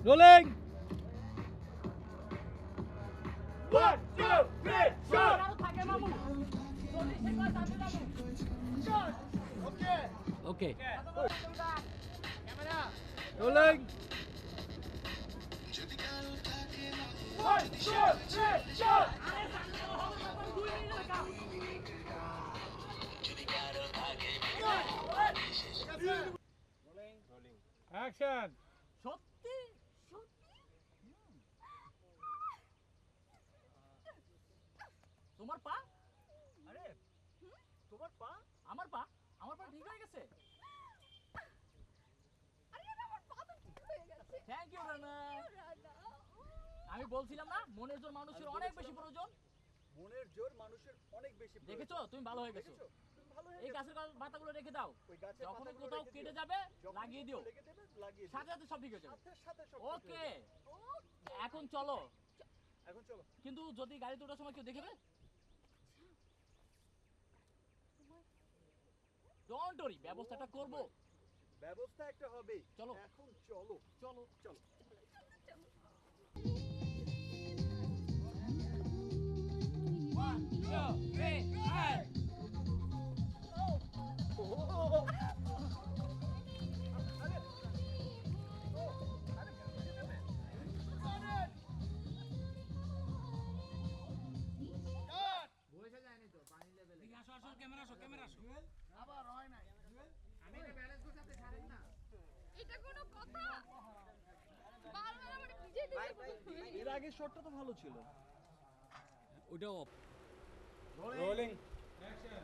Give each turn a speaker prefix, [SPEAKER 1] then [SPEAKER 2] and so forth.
[SPEAKER 1] Rolling.
[SPEAKER 2] 1 2 3 shot
[SPEAKER 3] থাকে মামু যদি সে কয় তাতে যাবো
[SPEAKER 2] শট ওকে
[SPEAKER 1] ওকে
[SPEAKER 3] ক্যামেরা
[SPEAKER 1] রোলিং।
[SPEAKER 2] 1 2 3 শট
[SPEAKER 3] আরে সামনে হবে না 2 মিনিট লেখা
[SPEAKER 1] অ্যাকশন।
[SPEAKER 3] সত্যি সত্যি তোমার পা
[SPEAKER 2] আরে তোমার পা
[SPEAKER 3] আমার পা ঠিক হয়ে গেছে
[SPEAKER 4] আরে আমার পা তো ঠিক হয়ে গেছে
[SPEAKER 3] থ্যাংক ইউ রানা
[SPEAKER 4] রানা
[SPEAKER 3] আমি বলছিলাম না মনের জোর মানুষের অনেক বেশি প্রয়োজন
[SPEAKER 2] মনের জোর মানুষের অনেক বেশি প্রয়োজন।
[SPEAKER 3] দেখেছো তুমি ভালো হয়ে গেছো
[SPEAKER 2] দেখেছো? তুমি ভালো হয়ে
[SPEAKER 3] এই
[SPEAKER 2] গেছো।
[SPEAKER 3] গাছের পাতাগুলো রেখে দাও
[SPEAKER 2] ওই গাছের
[SPEAKER 3] যখন
[SPEAKER 2] পাতাগুলো
[SPEAKER 3] কোথাও
[SPEAKER 2] রেখে
[SPEAKER 3] কেটে
[SPEAKER 2] দিও।
[SPEAKER 3] যাবে
[SPEAKER 2] যখন
[SPEAKER 3] লাগিয়ে দিও
[SPEAKER 2] লেগে দেবে, লাগিয়ে দিও।
[SPEAKER 3] সাথে সাথে সব ঠিক হয়ে যাবে
[SPEAKER 2] সাথে সাথে সব ঠিক হয়ে
[SPEAKER 3] ওকে
[SPEAKER 2] যাবে।
[SPEAKER 3] এখন চলো
[SPEAKER 2] এখন চলো
[SPEAKER 3] কিন্তু যদি গাড়িতে ওঠার সময় কেউ দেখবে ডোন্ট ওরি ব্যবস্থাটা করব
[SPEAKER 2] ব্যবস্থা একটা হবে
[SPEAKER 3] চলো।
[SPEAKER 2] এখন চলো
[SPEAKER 3] চলো
[SPEAKER 2] চলো
[SPEAKER 4] এটা কোনো কথা বারবার আমার ভিজে দিতে
[SPEAKER 2] এর আগের শটটা তো ভালো ছিল
[SPEAKER 1] ওইটাও
[SPEAKER 2] রোলিং
[SPEAKER 1] অ্যাকশন।